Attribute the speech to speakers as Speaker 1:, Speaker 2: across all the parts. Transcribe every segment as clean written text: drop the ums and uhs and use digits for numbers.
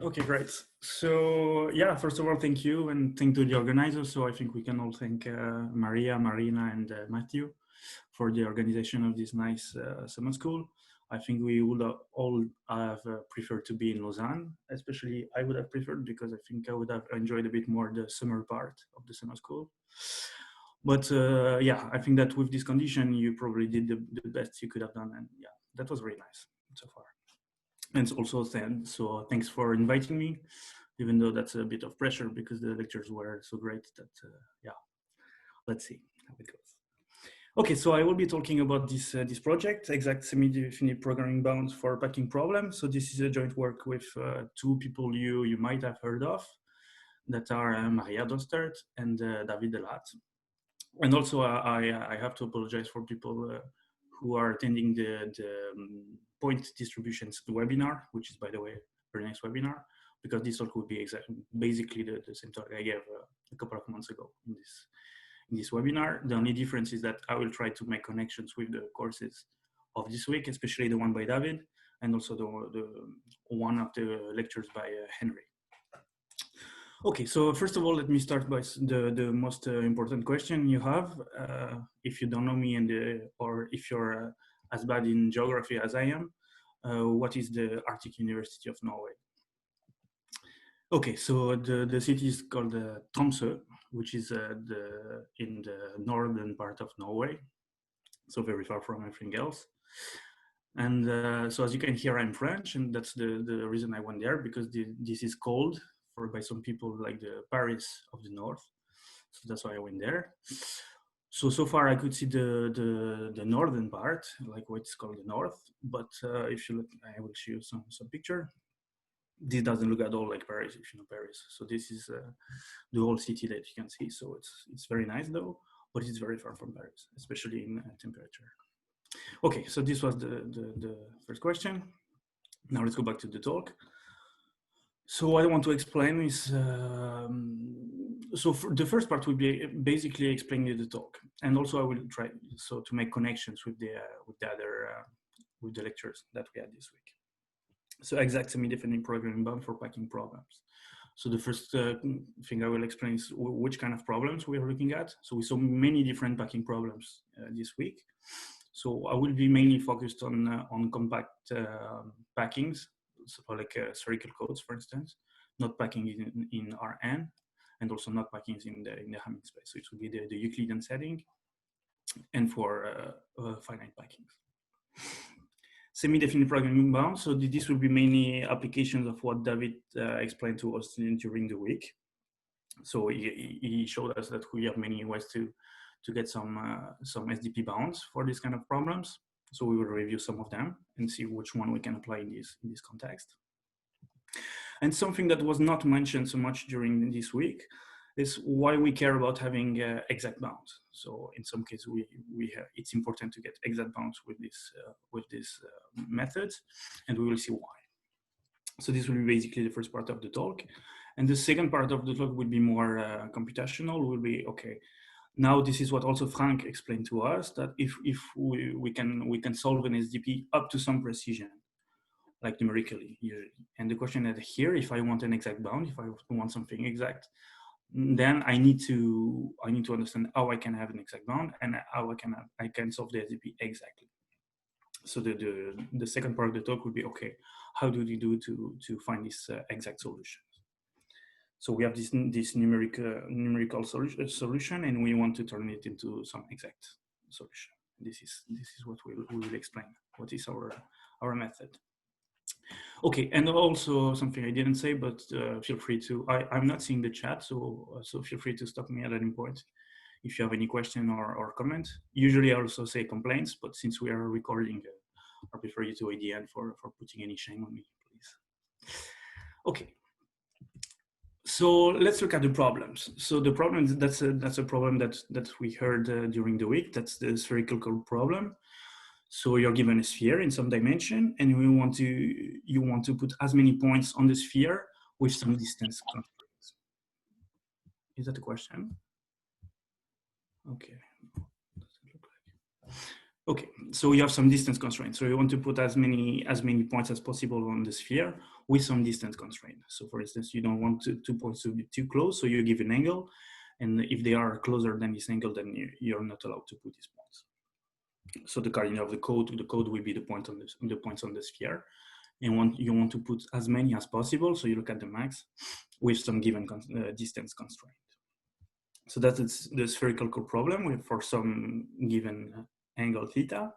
Speaker 1: Okay, great. So yeah, first of all, thank you and thank to the organizers. So I think we can all thank Maria, Marina, and Matthew for the organization of this nice summer school. I think we would all have preferred to be in Lausanne, especially I would have preferred because I think I would have enjoyed a bit more the summer part of the summer school. But yeah, I think that with this condition, you probably did the best you could have done. And yeah, that was very nice so far. And also so thanks for inviting me, even though that's a bit of pressure because the lectures were so great that, yeah, let's see how it goes. Okay, so I will be talking about this project, exact semi-definite programming bounds for packing problems. So this is a joint work with two people you might have heard of, that are Maria Dostert and David Delat. And also I have to apologize for people who are attending the point distributions webinar, which is, by the way, a very nice webinar, because this talk would be basically the same talk I gave a couple of months ago in this webinar. The only difference is that I will try to make connections with the courses of this week, especially the one by David, and also the one of the lectures by Henry. Okay, so first of all, let me start by the most important question you have. If you don't know me, or if you're as bad in geography as I am, what is the Arctic University of Norway? Okay, so the city is called Tromsø, which is in the northern part of Norway, so very far from everything else. And so as you can hear, I'm French, and that's the reason I went there, because this is called by some people like the Paris of the North. So that's why I went there. So far I could see the northern part, like what's called the north. But if you look, I will show you some picture. This doesn't look at all like Paris, if you know Paris. So this is the whole city that you can see. So it's very nice though, but it's very far from Paris, especially in temperature. Okay, so this was the first question. Now let's go back to the talk. So what I want to explain is, so the first part will be basically explaining the talk, and also I will try to make connections with the lectures that we had this week. So exact semi-definite programming bound for packing problems. So the first thing I will explain is which kind of problems we are looking at. So we saw many different packing problems this week. So I will be mainly focused on compact packings, so like spherical codes, for instance, not packing in Rn, and also not packing in the Hamming space. So it will be the Euclidean setting, and for finite packings. Semi-definite programming bounds. So this will be mainly applications of what David explained to us during the week. So he showed us that we have many ways to get some SDP bounds for these kind of problems. So we will review some of them and see which one we can apply in this context. And something that was not mentioned so much during this week is why we care about having exact bounds. So in some cases, it's important to get exact bounds with this method, and we will see why. So this will be basically the first part of the talk. And the second part of the talk will be more computational. Will be, okay, now this is what also Frank explained to us, that if we can solve an SDP up to some precision, like numerically usually. And the question is here, if I want an exact bound, if I want something exact, then I need to understand how I can have an exact bound and how I can solve the SDP exactly. So the second part of the talk would be, okay, how do we do to find this exact solution? So we have this numerical solution, and we want to turn it into some exact solution. This is what we will explain. What is our method? Okay, and also something I didn't say, but feel free to. I'm not seeing the chat, so feel free to stop me at any point if you have any question or comment. Usually, I also say complaints, but since we are recording, I prefer you to wait the end for putting any shame on me, please. Okay. So let's look at the problems. So the problem, that's a problem that we heard during the week. That's the spherical code problem. So you're given a sphere in some dimension, and you want to put as many points on the sphere with some distance constraints. Is that a question? Okay. Okay, so you have some distance constraints. So you want to put as many points as possible on the sphere with some distance constraint. So for instance, you don't want 2 points to be too close, so you give an angle, and if they are closer than this angle, then you're not allowed to put these points. So the cardinal of the code will be the points on the sphere, and you want to put as many as possible, so you look at the max with some given distance constraint. So that's the spherical code problem for some given angle theta.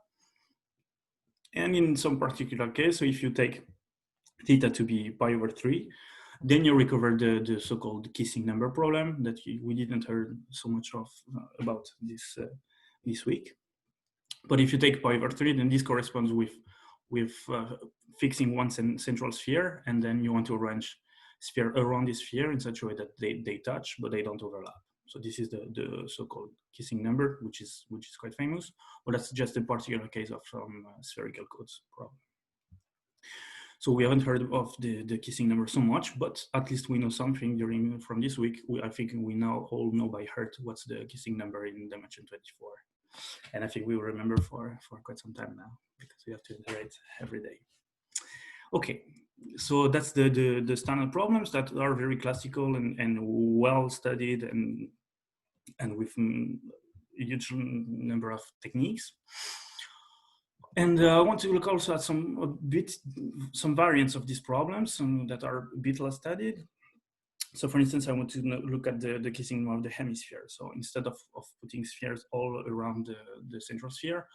Speaker 1: And in some particular case, so if you take theta to be pi over 3, then you recover the so-called kissing number problem that we didn't hear so much of about this week. But if you take pi over 3, then this corresponds with fixing one central sphere, and then you want to arrange sphere around this sphere in such a way that they touch, but they don't overlap. So this is the so-called kissing number, which is quite famous, but that's just a particular case of some spherical codes problem. So we haven't heard of the kissing number so much, but at least we know something from this week. I think we now all know by heart what's the kissing number in dimension 24. And I think we will remember for quite some time now, because we have to iterate every day. Okay, so that's the standard problems that are very classical and well studied and with a huge number of techniques. And I want to look also at some variants of these problems that are a bit less studied. So for instance, I want to look at the kissing of the hemisphere. So instead of putting spheres all around the central sphere,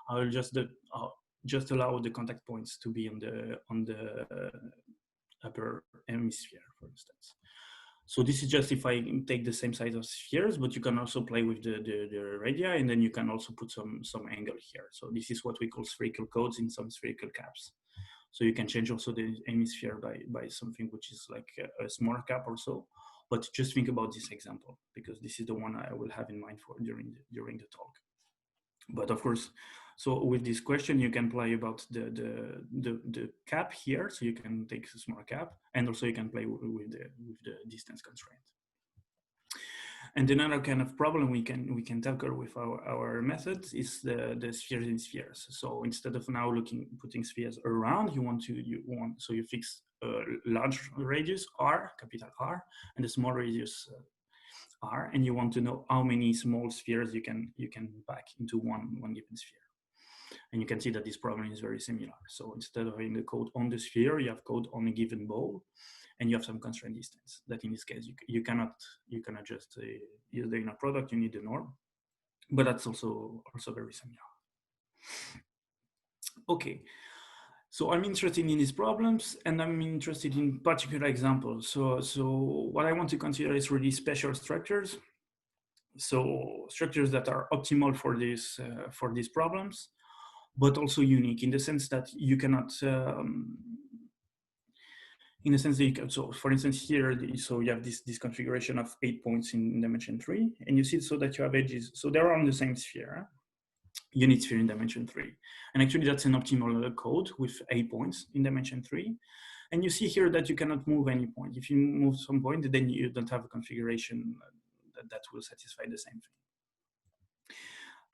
Speaker 1: I will just allow the contact points to be on the upper hemisphere, for instance. So this is just if I take the same size of spheres, but you can also play with the radii, and then you can also put some angle here. So this is what we call spherical codes in some spherical caps. So you can change also the hemisphere by something which is like a smaller cap or so. But just think about this example, because this is the one I will have in mind for during the talk. But of course, so with this question, you can play about the cap here. So you can take a small cap, and also you can play with the distance constraint. And another kind of problem we can tackle with our methods is the spheres in spheres. So instead of now putting spheres around, you fix a large radius R, capital R, and a small radius R, and you want to know how many small spheres you can pack into one given sphere. And you can see that this problem is very similar. So instead of having the code on the sphere, you have code on a given ball, and you have some constraint distance. That in this case you cannot just use the inner product. You need the norm, but that's also very similar. Okay, so I'm interested in these problems, and I'm interested in particular examples. So what I want to consider is really special structures. So structures that are optimal for these problems, but also unique in the sense that you cannot. In the sense that you can, so for instance here, so you have this configuration of 8 points in dimension 3, and you see so that you have edges, so they're on the same sphere, unit sphere in dimension 3. And actually that's an optimal code with 8 points in dimension 3. And you see here that you cannot move any point. If you move some point, then you don't have a configuration that will satisfy the same thing.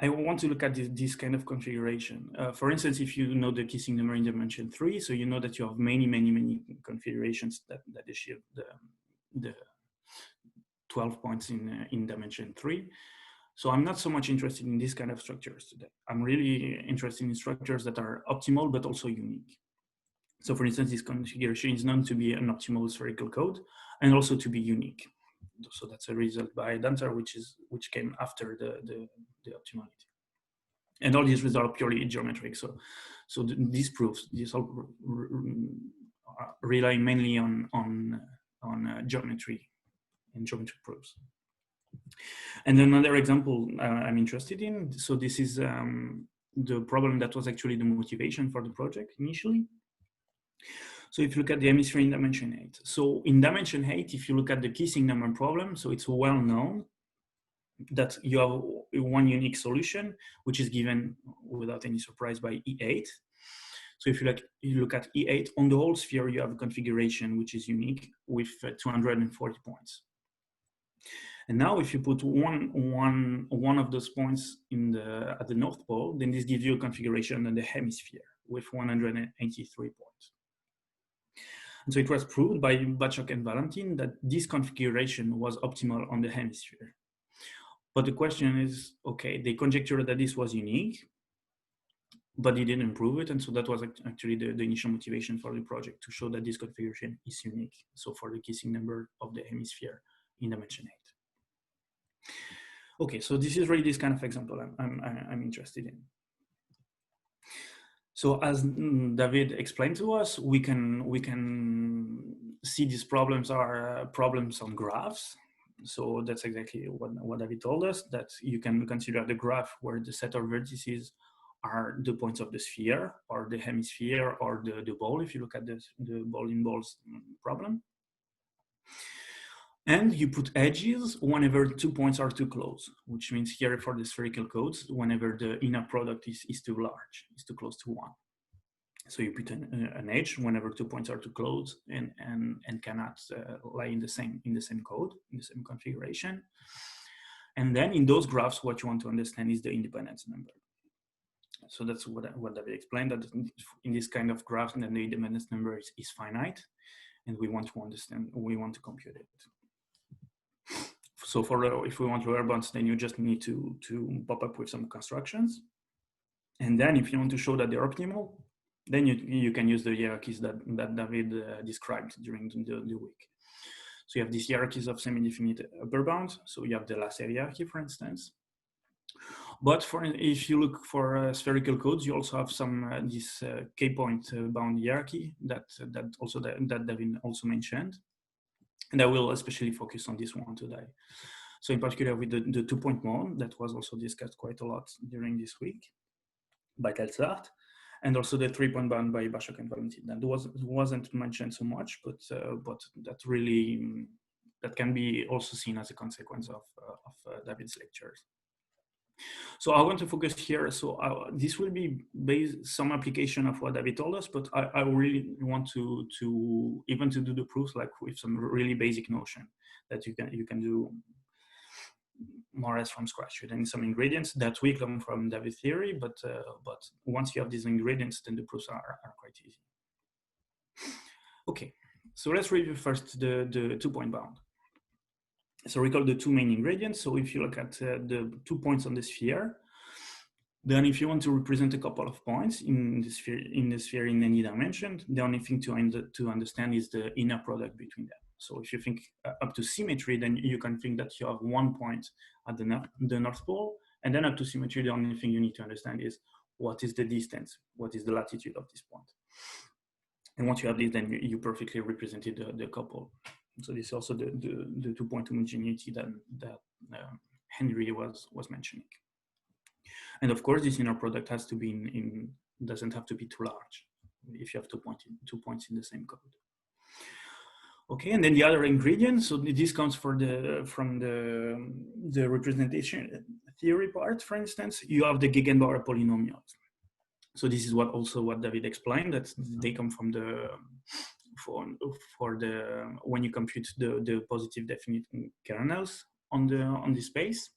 Speaker 1: I want to look at this kind of configuration. For instance, if you know the kissing number in dimension 3, so you know that you have many configurations that achieve the 12 points in dimension 3. So I'm not so much interested in this kind of structures today. I'm really interested in structures that are optimal but also unique. So for instance, this configuration is known to be an optimal spherical code and also to be unique. So that's a result by Danter, which came after the optimality. And all these results are purely geometric. So these proofs, these all rely mainly on geometry and geometric proofs. And another example I'm interested in. So this is the problem that was actually the motivation for the project initially. So if you look at the hemisphere in dimension 8. So in dimension 8, if you look at the kissing number problem, so it's well known that you have one unique solution, which is given without any surprise by E8. So if you look at E8 on the whole sphere, you have a configuration which is unique with 240 points. And now if you put one of those points at the North Pole, then this gives you a configuration in the hemisphere with 183 points. So it was proved by Bachok and Valentin that this configuration was optimal on the hemisphere. But the question is, okay, they conjectured that this was unique, but they didn't prove it. And so that was actually the initial motivation for the project, to show that this configuration is unique. So for the kissing number of the hemisphere in dimension 8. Okay, so this is really this kind of example I'm interested in. So as David explained to us, we can see these problems are problems on graphs. So that's exactly what David told us, that you can consider the graph where the set of vertices are the points of the sphere or the hemisphere or the ball, if you look at the ball in balls problem. And you put edges whenever 2 points are too close, which means here for the spherical codes, whenever the inner product is too large, is too close to 1. So you put an edge whenever 2 points are too close and cannot lie in the same code, in the same configuration. And then in those graphs, what you want to understand is the independence number. So that's what David explained, that in this kind of graph, then the independence number is finite, and we want to understand, we want to compute it. So if we want lower bounds, then you just need to pop up with some constructions. And then if you want to show that they're optimal, then you can use the hierarchies that David described during the week. So you have these hierarchies of semi-definite upper bounds. So you have the Lasser hierarchy, for instance. But if you look for spherical codes, you also have some this k-point bound hierarchy that David also mentioned. And I will especially focus on this one today. So in particular with the 2-point mode, that was also discussed quite a lot during this week by Calzart, and also the 3-point bound by Bachok and Valentin. That wasn't mentioned so much, but that really, that can be also seen as a consequence of David's lectures. So I want to focus here. So this will be based some application of what David told us, but I really want to even to do the proofs like with some really basic notion that you can do more or less from scratch. Then some ingredients that we come from David's theory, but once you have these ingredients, then the proofs are quite easy. Okay, so let's review first the 2-point bound. So recall the two main ingredients. So if you look at the 2 points on the sphere, then if you want to represent a couple of points in the sphere in any dimension, the only thing to understand is the inner product between them. So if you think up to symmetry, then you can think that you have 1 point at the North Pole, and then up to symmetry, the only thing you need to understand is what is the distance, what is the latitude of this point. And once you have this, then you perfectly represented the couple. So this is also the 2-point homogeneity that Henry was mentioning. And of course, this inner product has to be doesn't have to be too large if you have 2 points in the same code. Okay, and then the other ingredient. So this comes from the representation theory part. For instance, you have the Gegenbauer polynomials. So this is what David explained, that they come from the when you compute the positive definite kernels on the space.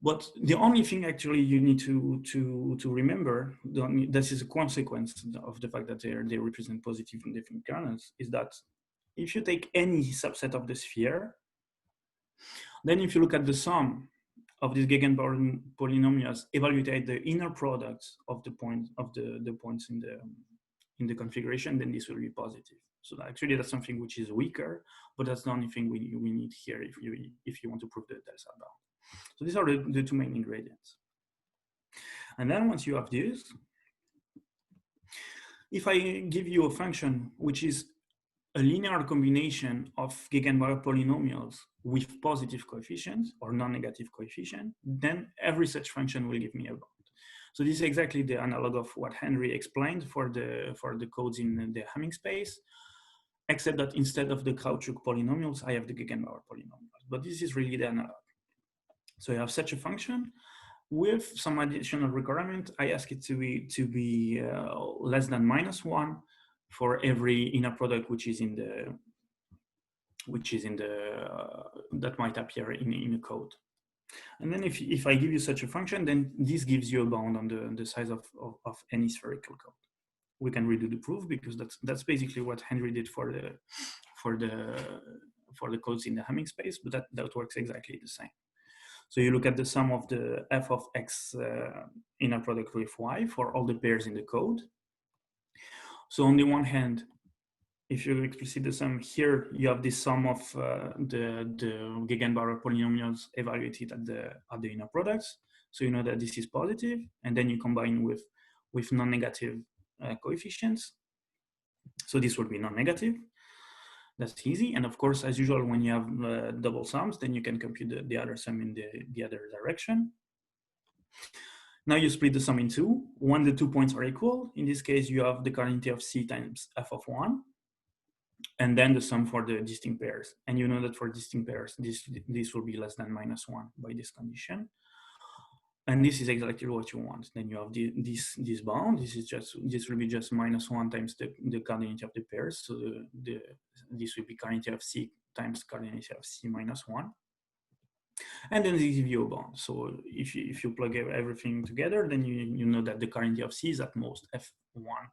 Speaker 1: But the only thing actually you need to remember, this is a consequence of the fact that they represent positive and definite kernels, is that if you take any subset of the sphere, then if you look at the sum of these Gegenbauer polynomials, evaluate the inner products of the points in the configuration, then this will be positive. So actually that's something which is weaker, but that's the only thing we need here if you want to prove the delta bound. So these are the two main ingredients. And then once you have this, if I give you a function which is a linear combination of Gegenbauer polynomials with positive coefficients or non-negative coefficient, then every such function will give me a bound. So this is exactly the analog of what Henry explained for the codes in the Hamming space, except that instead of the Krautchuk polynomials, I have the Gegenbauer polynomials. But this is really the analog. So you have such a function with some additional requirement. I ask it to be less than -1 for every inner product which is in the that might appear in a code. And then if I give you such a function, then this gives you a bound on the size of any spherical code. we can redo the proof, because that's basically what Henry did for the codes in the Hamming space, but that works exactly the same. So you look at the sum of the f of x inner product with y for all the pairs in the code. So on the one hand, if you explicit the sum here, you have the sum of the Gegenbauer polynomials evaluated at the inner products. So you know that this is positive, and then you combine with non-negative coefficients. So this will be non-negative. That's easy. And of course, as usual, when you have double sums, then you can compute the other sum in the other direction. Now you split the sum in two. When the 2 points are equal, in this case, you have the cardinality of C times f of 1, and then the sum for the distinct pairs. And you know that for distinct pairs, this will be less than -1 by this condition. And this is exactly what you want. Then you have this bound. This will be just -1 times the cardinality of the pairs. So this will be cardinality of C times cardinality of C minus 1. And then they give you a bound. So if you plug everything together, then you know that the cardinality of C is at most f1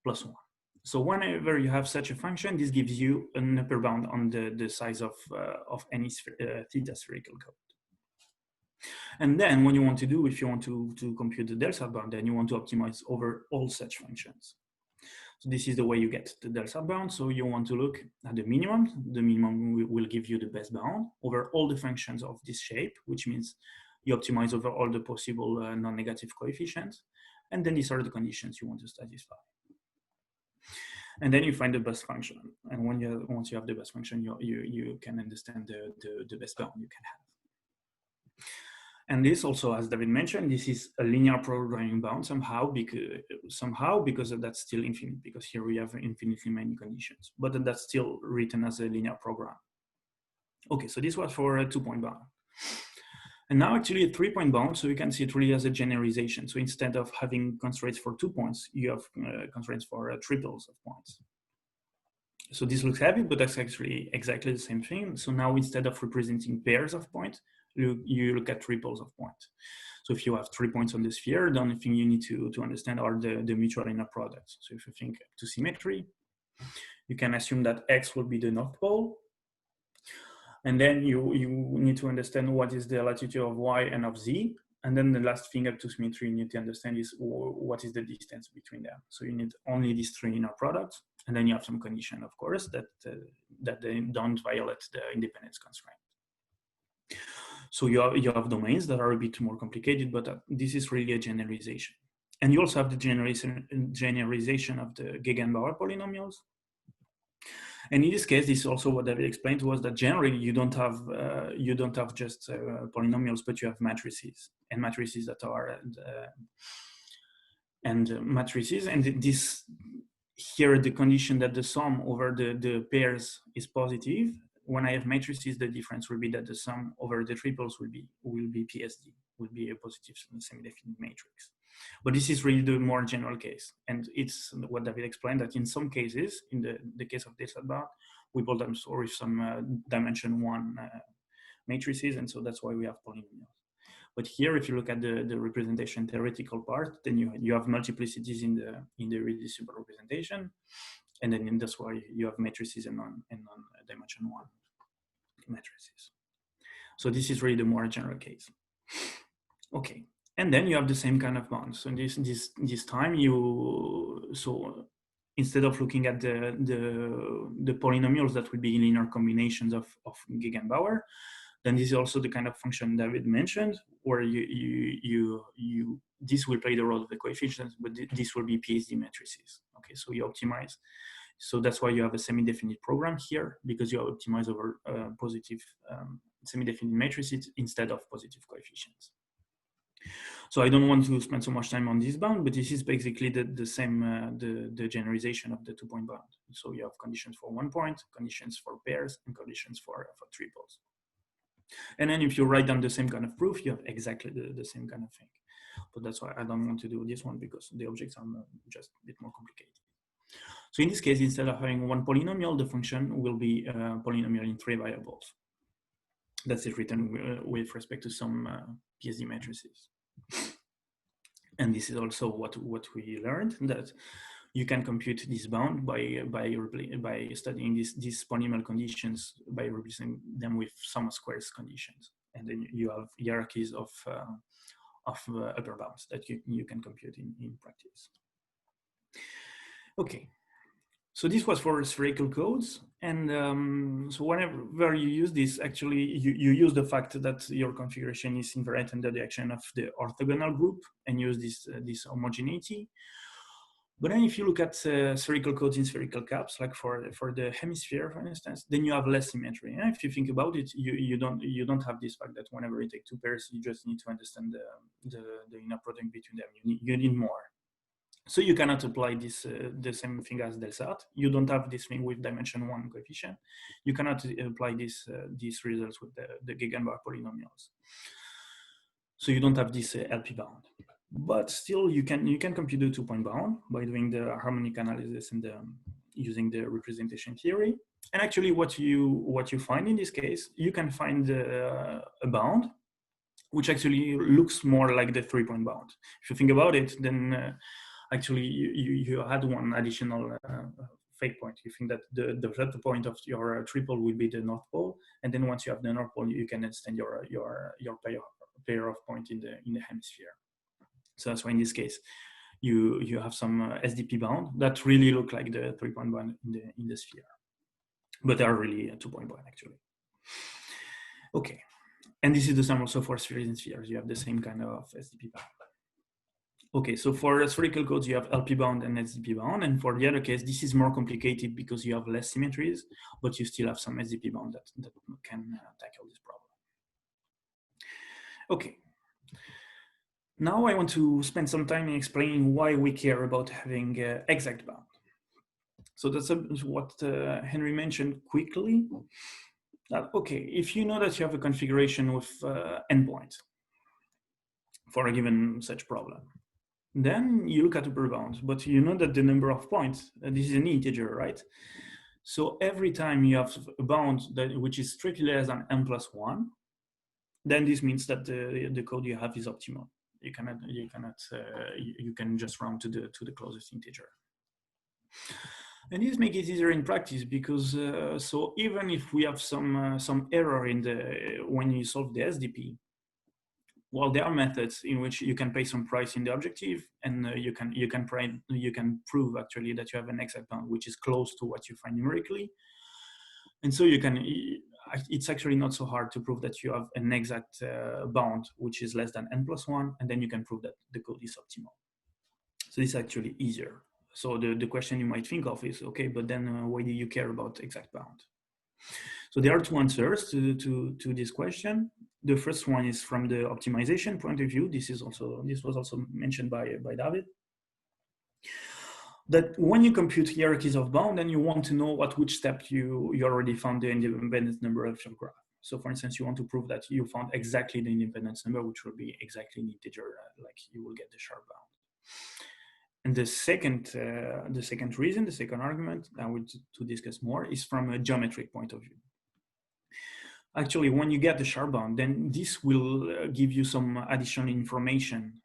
Speaker 1: plus 1. So whenever you have such a function, this gives you an upper bound on the size of any theta spherical code. And then what you want to do, if you want to compute the del sat bound, then you want to optimize over all such functions. So this is the way you get the del sat bound. So you want to look at the minimum. The minimum will give you the best bound over all the functions of this shape, which means you optimize over all the possible non-negative coefficients. And then these are the conditions you want to satisfy. And then you find the best function. And once you have the best function, you can understand the best bound you can have. And this also, as David mentioned, this is a linear programming bound somehow because that's still infinite, because here we have infinitely many conditions, but that's still written as a linear program. Okay, so this was for a 2-point bound. And now actually a 3-point bound, so you can see it really as a generalization. So instead of having constraints for 2 points, you have constraints for triples of points. So this looks heavy, but that's actually exactly the same thing. So now instead of representing pairs of points, you look at triples of points. So if you have 3 points on the sphere, the only thing you need to understand are the mutual inner products. So if you think to symmetry, you can assume that X will be the north pole. And then you need to understand what is the latitude of Y and of Z. And then the last thing up to symmetry you need to understand is what is the distance between them. So you need only these 3 inner products. And then you have some condition, of course, that they don't violate the independence constraint. So you have domains that are a bit more complicated, but this is really a generalization. And you also have the generalization of the Gegenbauer polynomials. And in this case, this is also what David explained was that generally you don't have just polynomials, but you have matrices and matrices that are matrices. And this here the condition that the sum over the pairs is positive. When I have matrices, the difference will be that the sum over the triples will be PSD, will be a positive semi-definite matrix. But this is really the more general case. And it's what David explained, that in some cases, in the case of del sat bound, we build them with some dimension 1 matrices, and so that's why we have polynomials. But here, if you look at the representation theoretical part, then you have multiplicities in the reducible representation, and then that's why you have matrices and non-dimension 1 matrices. So this is really the more general case. Okay, and then you have the same kind of bounds. So this time so instead of looking at the polynomials that will be linear combinations of Gegenbauer, then this is also the kind of function David mentioned, where this will play the role of the coefficients, but this will be PSD matrices. Okay, so you optimize. So that's why you have a semi-definite program here, because you optimize over positive semi-definite matrices instead of positive coefficients. So I don't want to spend so much time on this bound, but this is basically the same, the generalization of the 2-point bound. So you have conditions for 1 point, conditions for pairs, and conditions for triples. And then if you write down the same kind of proof, you have exactly the same kind of thing. But that's why I don't want to do this one, because the objects are just a bit more complicated. So in this case, instead of having 1 polynomial, the function will be a polynomial in 3 variables. That's it written with respect to some PSD matrices. And this is also what we learned, that you can compute this bound by studying these polynomial conditions by replacing them with sum of squares conditions, and then you have hierarchies of upper bounds that you can compute in practice. Okay, so this was for spherical codes, and so whenever you use this, actually you use the fact that your configuration is invariant under the action of the orthogonal group and use this homogeneity. But then if you look at spherical codes in spherical caps, like for the hemisphere, for instance, then you have less symmetry. And if you think about it, you don't have this fact that whenever you take two pairs, you just need to understand the inner product between them. You need more. So you cannot apply this the same thing as del Sat. You don't have this thing with dimension 1 coefficient. You cannot apply these results with the Gegenbauer polynomials. So you don't have this LP bound. But still, you can compute the 2-point bound by doing the harmonic analysis and using the representation theory. And actually, what you find in this case, you can find a bound which actually looks more like the 3-point bound. If you think about it, then actually you had one additional fake point. You think that the third point of your triple will be the North Pole, and then once you have the North Pole, you can extend your pair of points in the hemisphere. So that's why in this case, you have some SDP bound that really look like the 3-point bound in the sphere, but they are really a 2-point bound actually. Okay, and this is the same also for spheres and spheres. You have the same kind of SDP bound. Okay, so for spherical codes, you have LP bound and SDP bound, and for the other case, this is more complicated because you have less symmetries, but you still have some SDP bound that can tackle this problem. Okay. Now I want to spend some time in explaining why we care about having exact bound. So that's what Henry mentioned quickly. Okay, if you know that you have a configuration with endpoints for a given such problem, then you look at upper bounds, but you know that the number of points, this is an integer, right? So every time you have a bound which is strictly less than n+1, then this means that the code you have is optimal. You can just round to the closest integer. And this makes it easier in practice because so even if we have some error in when you solve the SDP, well, there are methods in which you can pay some price in the objective, and you can prove actually that you have an exact bound which is close to what you find numerically. And so it's actually not so hard to prove that you have an exact bound which is less than n+1, and then you can prove that the code is optimal. So this is actually easier. So the question you might think of is, okay, but then why do you care about exact bound? So there are two answers to this question. The first one is from the optimization point of view. This was also mentioned by David. That when you compute hierarchies of bound, then you want to know at which step you already found the independence number of your graph. So for instance, you want to prove that you found exactly the independence number, which will be exactly an integer, like you will get the sharp bound. And the second reason, the second argument I want to discuss more is from a geometric point of view. Actually, when you get the sharp bound, then this will give you some additional information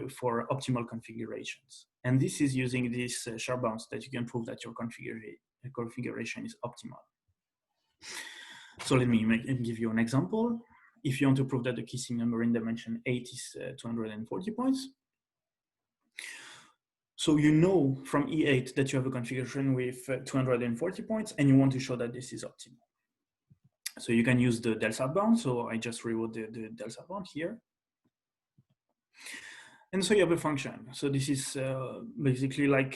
Speaker 1: for optimal configurations. And this is using these sharp bounds that you can prove that your configuration is optimal. So let me give you an example. If you want to prove that the kissing number in dimension 8 is 240 points, so you know from E8 that you have a configuration with 240 points, and you want to show that this is optimal. So you can use the del Sat bound. So I just rewrote the del Sat bound here. And so you have a function. So this is basically like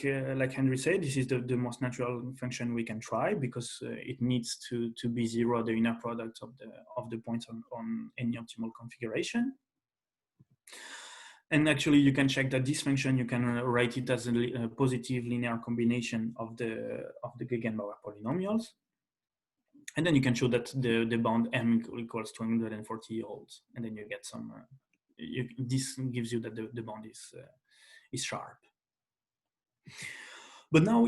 Speaker 1: Henry said, this is the most natural function we can try because it needs to be zero, the inner product of the points on any optimal configuration. And actually, you can check that this function, you can write it as a positive linear combination of the Gegenbauer polynomials. And then you can show that the bound m equals 240 holds. And then you get some, this gives you that the bound is sharp. But now,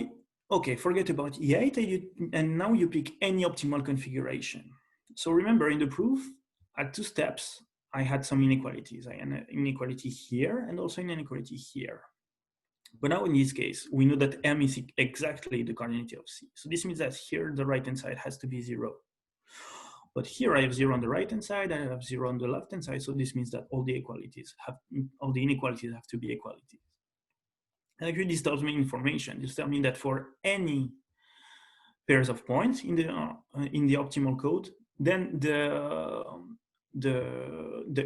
Speaker 1: okay, forget about E8, and now you pick any optimal configuration. So remember in the proof, at 2 steps, I had some inequalities. I had an inequality here and also an inequality here. But now in this case, we know that M is exactly the coordinate of C. So this means that here the right-hand side has to be 0. But here I have 0 on the right-hand side, I have 0 on the left-hand side. So this means that all the inequalities have to be equalities. And actually, this tells me information. This tells me that for any pairs of points in the optimal code, then the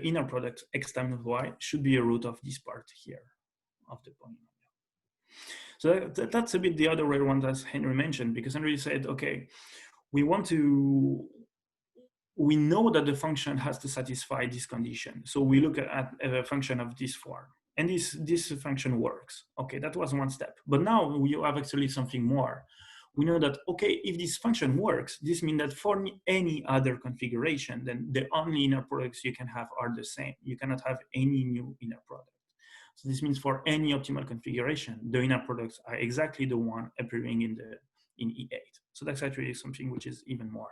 Speaker 1: inner product x times y should be a root of this part here of the polynomial. So that's a bit the other way around, as Henry mentioned, because Henry said, okay, we know that the function has to satisfy this condition. So we look at a function of this form, and this function works. Okay, that was one step. But now we have actually something more. We know that, okay, if this function works, this means that for any other configuration, then the only inner products you can have are the same. You cannot have any new inner product. So this means for any optimal configuration, the inner products are exactly the one appearing in E8. So that's actually something which is even more.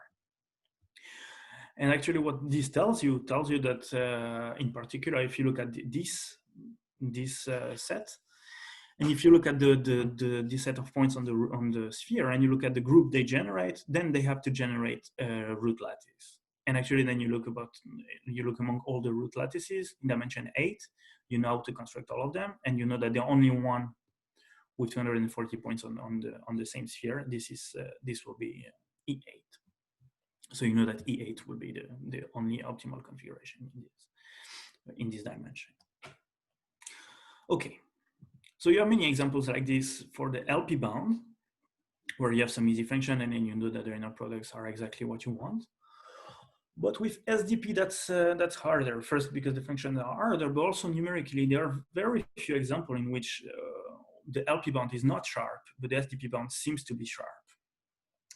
Speaker 1: And actually what this tells you that in particular, if you look at this set, and if you look at the set of points on the sphere, and you look at the group they generate, then they have to generate a root lattice. And actually, then you look among all the root lattices in dimension 8. You know how to construct all of them, and you know that the only one with 240 points on the same sphere. This will be E8. So you know that E8 will be the only optimal configuration in this dimension. Okay. So you have many examples like this for the LP bound, where you have some easy function and then you know that the inner products are exactly what you want. But with SDP, that's harder. First, because the functions are harder, but also numerically, there are very few examples in which the LP bound is not sharp, but the SDP bound seems to be sharp.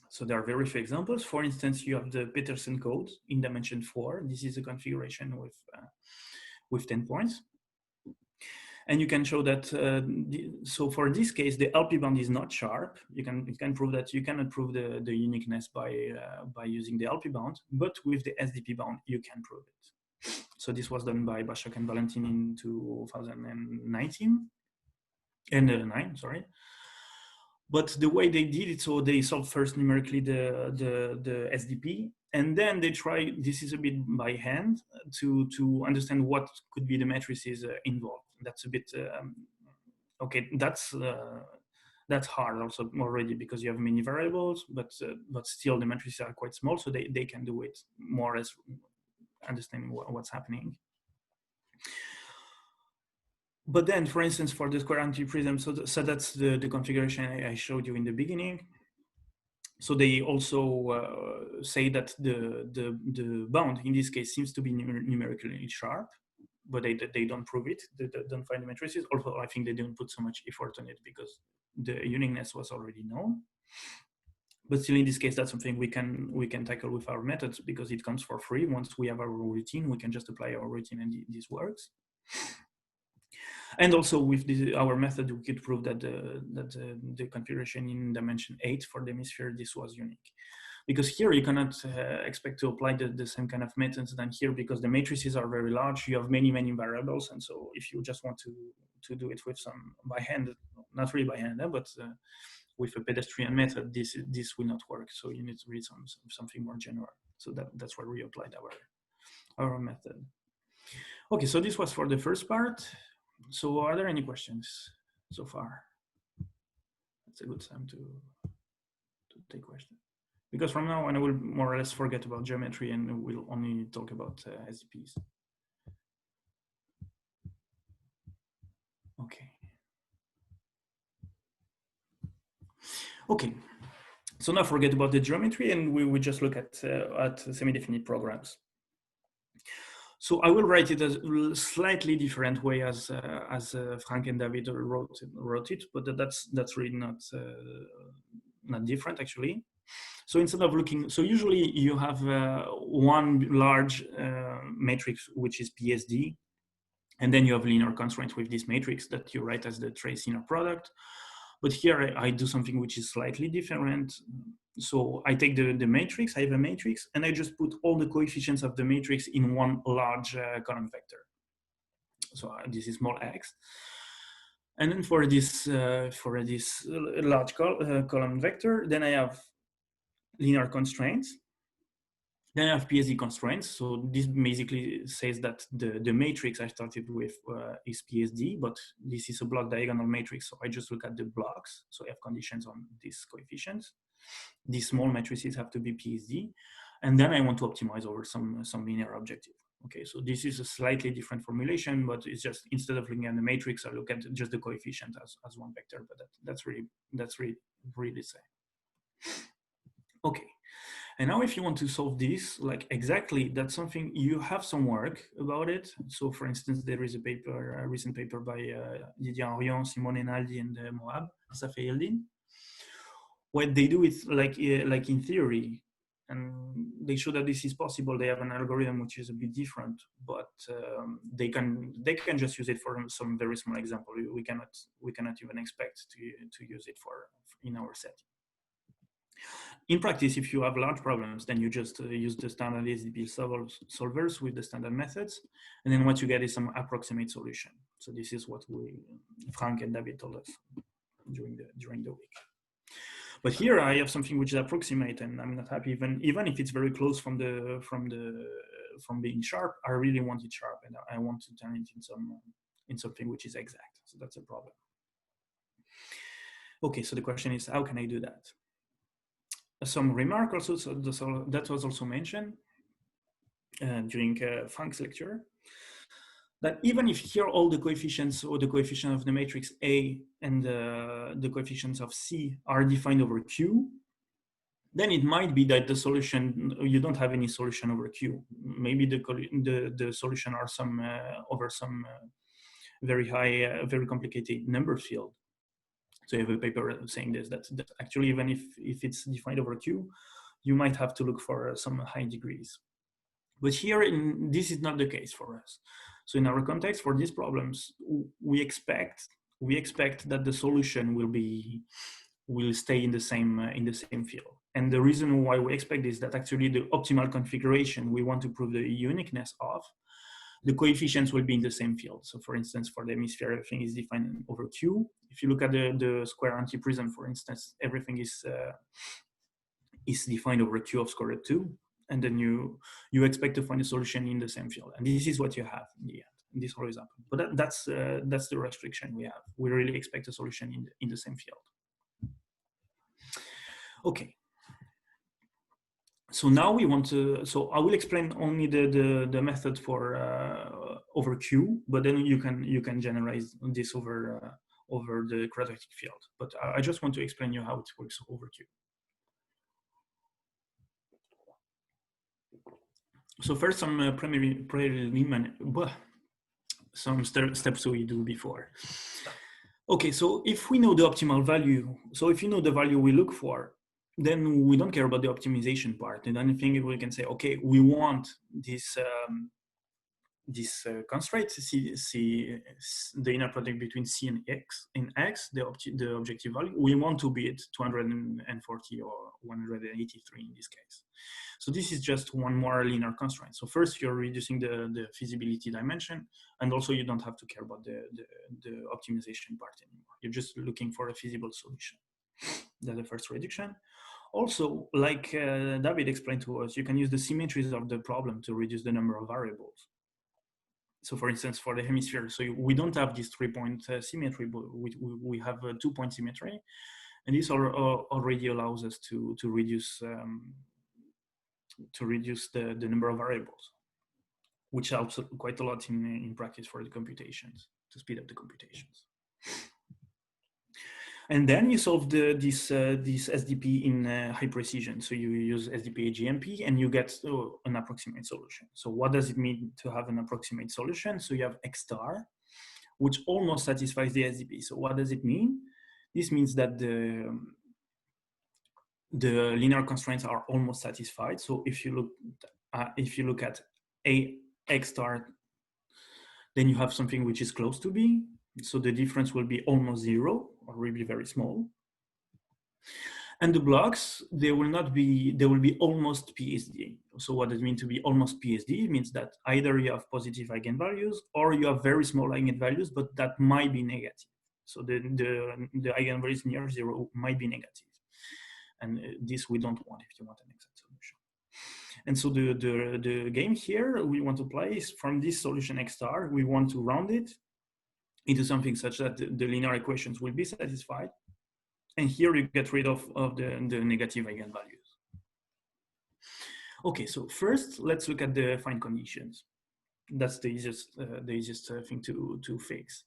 Speaker 1: So there are very few examples. For instance, you have the Petersen code in dimension 4. This is a configuration with 10 points. And you can show that, so for this case, the LP bound is not sharp. You can prove that you cannot prove the uniqueness by using the LP bound, but with the SDP bound, you can prove it. So this was done by Bashak and Valentin in 2019, and 9, sorry. But the way they did it, so they solved first numerically the SDP, and then they try, this is a bit by hand, to understand what could be the matrices involved. That's a bit, okay, that's hard also already because you have many variables, but still the matrices are quite small, so they can do it more as understanding what's happening. But then, for instance, for the square antiprism, so that's the configuration I showed you in the beginning. So they also say that the bound in this case seems to be numerically sharp, but they don't prove it. They don't find the matrices. Although I think they didn't put so much effort on it because the uniqueness was already known. But still, in this case, that's something we can tackle with our methods because it comes for free. Once we have our routine, we can just apply our routine and this works. And also with our method, we could prove that the configuration in dimension 8 for the hemisphere, this was unique. Because here you cannot expect to apply the same kind of methods than here because the matrices are very large. You have many variables, and so if you just want to do it with some by hand, not really by hand, but with a pedestrian method, this will not work. So you need to read something more general. So that's where we applied our method. Okay, so this was for the first part. So are there any questions so far? It's a good time to take questions. Because from now on, I will more or less forget about geometry and we'll only talk about SDPs. Okay. Okay. So now forget about the geometry and we just look at semi-definite programs. So I will write it a slightly different way as Frank and David wrote it, but that's really not different actually. So instead of looking, so usually you have one large matrix which is PSD, and then you have linear constraints with this matrix that you write as the trace inner product. But here I do something which is slightly different. So I take the matrix, I have a matrix, and I just put all the coefficients of the matrix in one large column vector. So this is small x. And then for this large column vector, then I have linear constraints. Then I have PSD constraints. So this basically says that the matrix I started with is PSD, but this is a block diagonal matrix. So I just look at the blocks. So I have conditions on these coefficients. These small matrices have to be PSD. And then I want to optimize over some linear objective. Okay, so this is a slightly different formulation, but it's just instead of looking at the matrix, I look at just the coefficient as one vector. But that's really the same. Okay. And now if you want to solve this, like exactly, that's something you have some work about it. So for instance, there is a recent paper by Didier Henrion, Simone Naldi, and Moab Safei Eldin. What they do is like in theory, and they show that this is possible. They have an algorithm which is a bit different, but they can just use it for some very small example. We cannot even expect to use it in our setting. In practice, if you have large problems, then you just use the standard SDP solvers with the standard methods. And then what you get is some approximate solution. So this is what Frank and David told us during the week. But here I have something which is approximate, and I'm not happy even if it's very close from being sharp. I really want it sharp, and I want to turn it in something which is exact. So that's a problem. Okay, so the question is, how can I do that? Some remark also, so that was also mentioned during Frank's lecture, that even if here all the coefficients or the coefficient of the matrix A and the coefficients of C are defined over Q, then it might be that the solution, you don't have any solution over Q. Maybe the solution are over some very high, very complicated number field. So you have a paper saying this, that actually even if it's defined over Q, you might have to look for some high degrees. But here, this is not the case for us. So in our context, for these problems, we expect that the solution will stay in the same field. And the reason why we expect is that actually the optimal configuration we want to prove the uniqueness of, the coefficients will be in the same field. So for instance, for the hemisphere, everything is defined over Q. If you look at the square antiprism, for instance, everything is defined over Q of square root 2. And then you expect to find a solution in the same field. And this is what you have in the end, in this whole example. But that's the restriction we have. We really expect a solution in the same field. Okay. So now we want to, so I will explain only the method for over Q, but then you can generalize this over the quadratic field. But I just want to explain you how it works over Q. So first, some some steps we do before. Okay, so if we know the optimal value, so if you know the value we look for, then we don't care about the optimization part. And anything we can say, okay, we want this constraint, the inner product between C and X, the objective value, we want to be at 240 or 183 in this case. So this is just one more linear constraint. So first you're reducing the feasibility dimension, and also you don't have to care about the optimization part anymore. You're just looking for a feasible solution. That's the first reduction. Also, like David explained to us, you can use the symmetries of the problem to reduce the number of variables. So for instance, for the hemisphere, so we don't have this 3-point symmetry, but we have a 2-point symmetry. And this already allows us to reduce the number of variables, which helps quite a lot in practice for the computations, to speed up the computations. And then you solve this SDP in high precision. So you use SDP GMP and you get an approximate solution. So what does it mean to have an approximate solution? So you have X star, which almost satisfies the SDP. So what does it mean? This means that the linear constraints are almost satisfied. So if you look at A X star, then you have something which is close to B. So the difference will be almost 0 or will be very small. And the blocks, they will be almost PSD. So what does it mean to be almost PSD? It means that either you have positive eigenvalues or you have very small eigenvalues, but that might be negative. So the eigenvalues near zero might be negative. And this we don't want if you want an exact solution. And so the game here we want to play is from this solution x star, we want to round it into something such that the linear equations will be satisfied. And here you get rid of the negative eigenvalues. Okay, so first let's look at the fine conditions. That's the easiest thing to fix.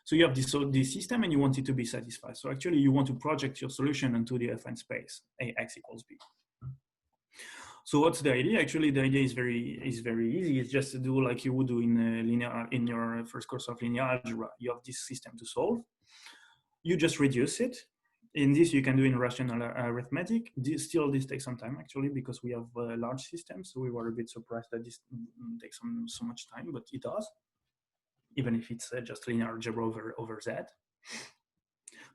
Speaker 1: So you have this system and you want it to be satisfied. So actually you want to project your solution into the affine space, Ax equals b. So what's the idea? Actually, the idea is very easy. It's just to do like you would do in your first course of linear algebra. You have this system to solve. You just reduce it. In this, you can do in rational arithmetic. This takes some time actually because we have large systems. So we were a bit surprised that this takes so much time, but it does, even if it's just linear algebra over Z.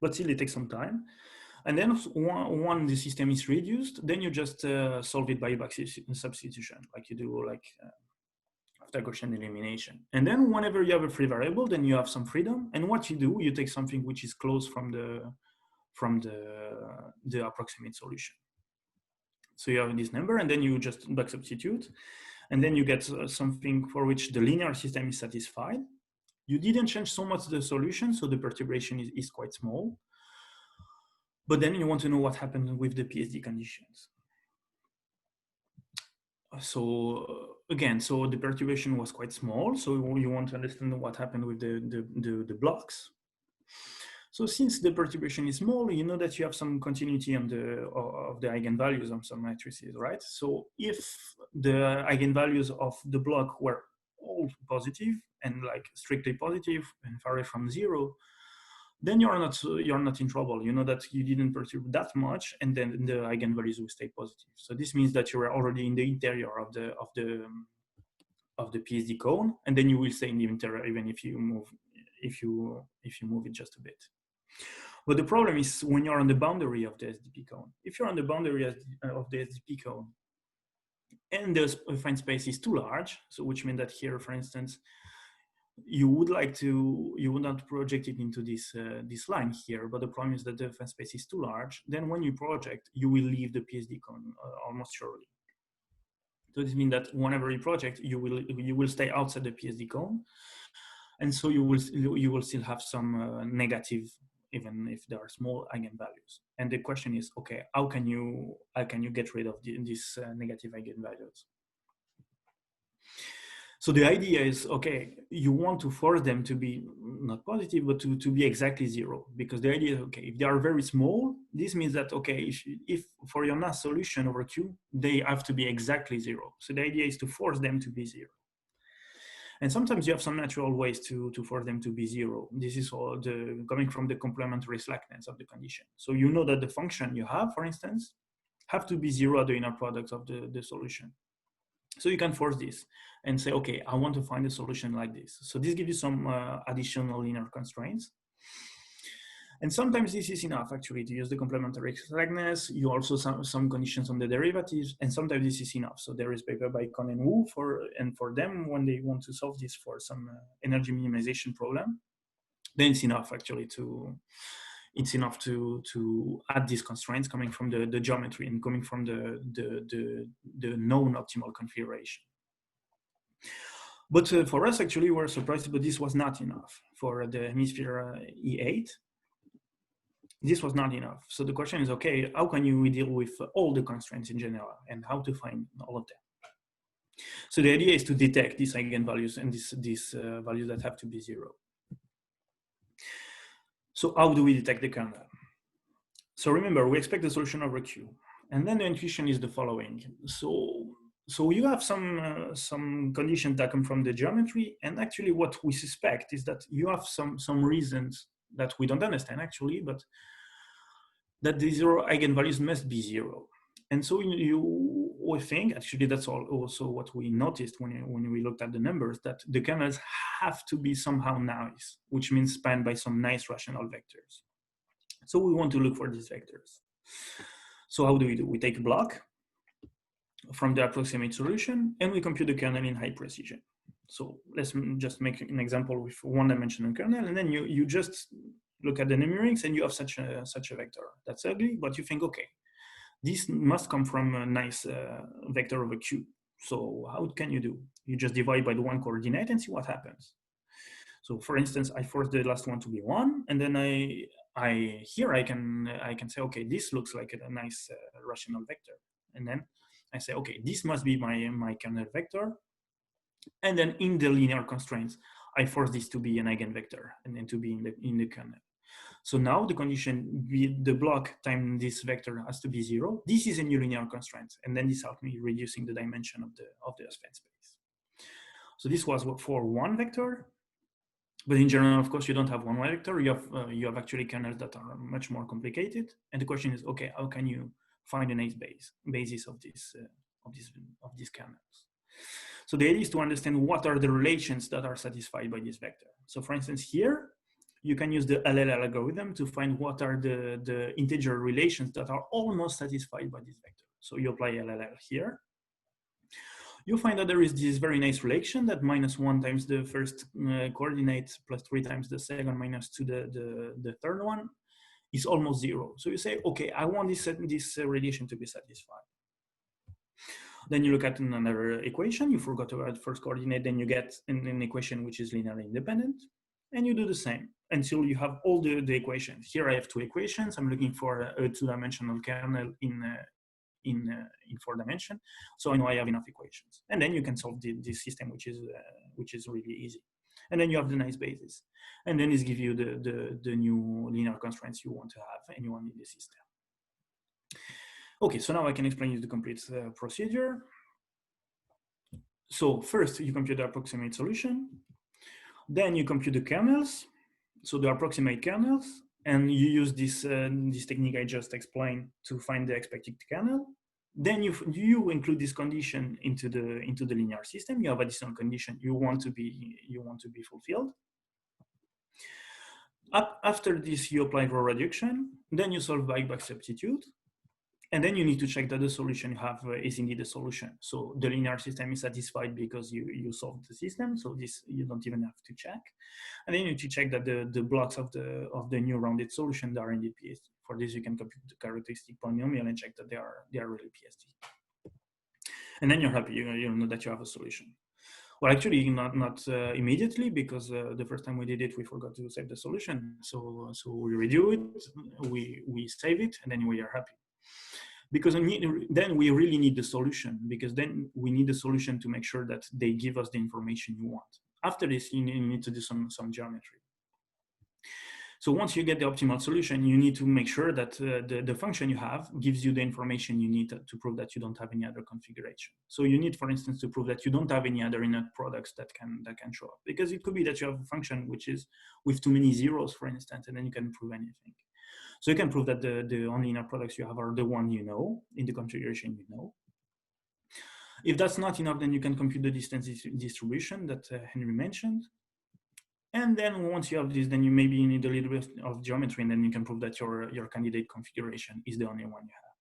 Speaker 1: But still, it takes some time. And then when the system is reduced, then you just solve it by back substitution, like you do after Gaussian elimination. And then whenever you have a free variable, then you have some freedom. And what you do, you take something which is close from the approximate solution. So you have this number, and then you just back substitute, and then you get something for which the linear system is satisfied. You didn't change so much the solution, so the perturbation is quite small. But then you want to know what happened with the PSD conditions. So again, so the perturbation was quite small. So you want to understand what happened with the blocks. So since the perturbation is small, you know that you have some continuity on of the eigenvalues on some matrices, right? So if the eigenvalues of the block were all positive and like strictly positive and far away from zero, then you're not in trouble. You know that you didn't perturb that much, and then the eigenvalues will stay positive. So this means that you are already in the interior of the PSD cone, and then you will stay in the interior even if you move it just a bit. But the problem is when you're on the boundary of the SDP cone. If you're on the boundary of the SDP cone, and the affine space is too large, so which means that here, for instance, you would not project it into this line here, but the problem is that the affine space is too large. Then when you project, you will leave the PSD cone almost surely. So this means that whenever you project, you will stay outside the PSD cone, and so you will still have some negative, even if there are small eigenvalues. And the question is, okay, how can you get rid of these negative eigenvalues? So the idea is, okay, you want to force them to be not positive, but to be exactly zero. Because the idea is, okay, if they are very small, this means that, okay, if for your mass solution over Q, they have to be exactly zero. So the idea is to force them to be zero. And sometimes you have some natural ways to force them to be zero. This is all coming from the complementary slackness of the condition. So you know that the function you have, for instance, have to be zero at the inner product of the solution. So you can force this and say, okay, I want to find a solution like this. So this gives you some additional linear constraints. And sometimes this is enough actually to use the complementary slackness. You also some conditions on the derivatives, and sometimes this is enough. So there is paper by Kohn and Wu for them when they want to solve this for some energy minimization problem. Then it's enough actually to add these constraints coming from the geometry and coming from the known optimal configuration. But for us, actually, we're surprised, but this was not enough for the hemisphere E8. This was not enough. So the question is, okay, how can we deal with all the constraints in general and how to find all of them? So the idea is to detect these eigenvalues and these values that have to be zero. So how do we detect the kernel? So remember, we expect the solution over Q. And then the intuition is the following. So you have some conditions that come from the geometry. And actually what we suspect is that you have some reasons that we don't understand actually, but that the zero eigenvalues must be zero. And so we think, actually that's also what we noticed when we looked at the numbers, that the kernels have to be somehow nice, which means spanned by some nice rational vectors. So we want to look for these vectors. So how do? We take a block from the approximate solution and we compute the kernel in high precision. So let's just make an example with one-dimensional kernel, and then you just look at the numerings, and you have such a vector. That's ugly, but you think, okay, this must come from a nice vector of a cube. So how can you do? You just divide by the one coordinate and see what happens. So for instance, I force the last one to be 1, and then here I can say, okay, this looks like a nice rational vector. And then I say, okay, this must be my kernel vector. And then in the linear constraints, I force this to be an eigenvector and then to be in the kernel. So now the condition, the block times this vector has to be 0. This is a new linear constraint, and then this helped me reducing the dimension of the spent space. So this was for one vector, but in general, of course, you don't have one vector. You have actually kernels that are much more complicated. And the question is, okay, how can you find a nice basis of these kernels? So the idea is to understand what are the relations that are satisfied by this vector. So for instance, here, you can use the LLL algorithm to find what are the integer relations that are almost satisfied by this vector. So you apply LLL here. You find that there is this very nice relation that -1 times the first coordinate plus 3 times the second minus 2 the third one is almost 0. So you say, okay, I want this relation to be satisfied. Then you look at another equation. You forgot to add first coordinate, then you get an equation which is linearly independent, and you do the same until you have all the equations. Here I have 2 equations. I'm looking for a 2-dimensional kernel in 4 dimension, so I know I have enough equations. And then you can solve this system, which is really easy. And then you have the nice basis. And then this gives you the new linear constraints you want to have and you want in the system. Okay, so now I can explain you the complete procedure. So first you compute the approximate solution, then you compute the kernels, so the approximate kernels, and you use this technique I just explained to find the expected kernel. Then you include this condition into the linear system. You have additional condition you want to be fulfilled. After this, you apply row reduction. Then you solve by back substitute. And then you need to check that the solution you have is indeed a solution. So the linear system is satisfied because you solved the system. So this you don't even have to check. And then you need to check that the blocks of the new rounded solution are indeed PSD. For this, you can compute the characteristic polynomial and check that they are really PSD. And then you're happy. You know that you have a solution. Well, actually, not immediately, because the first time we did it, we forgot to save the solution. So we redo it, we save it, and then we are happy. Because then we really need the solution, because then we need the solution to make sure that they give us the information you want. After this, you need to do some geometry. So once you get the optimal solution, you need to make sure that the function you have gives you the information you need to prove that you don't have any other configuration. So you need, for instance, to prove that you don't have any other inert products that can show up, because it could be that you have a function which is with too many zeros, for instance, and then you can prove anything. So you can prove that the only inner products you have are the one you know, in the configuration you know. If that's not enough, then you can compute the distance distribution that Henry mentioned. And then once you have this, then you maybe need a little bit of geometry, and then you can prove that your candidate configuration is the only one you have.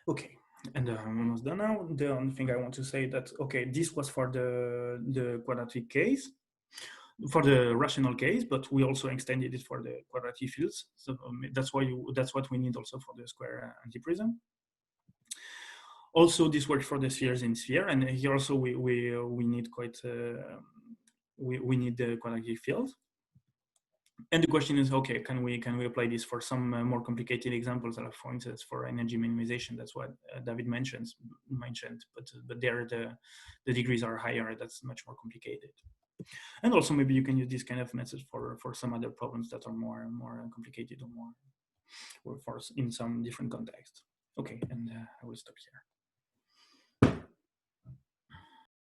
Speaker 1: Okay, and I'm almost done now. The only thing I want to say that, okay, this was for the quadratic case, for the rational case, but we also extended it for the quadratic fields. So that's what we need also for the square antiprism. Also, this works for the spheres in sphere, and here also we need quite we need the quadratic field. And the question is, okay, can we apply this for some more complicated examples, like for instance for energy minimization? That's what David mentioned, but there the degrees are higher. That's much more complicated. And also maybe you can use this kind of method for some other problems that are more complicated or for in some different contexts. Okay, and I will stop here.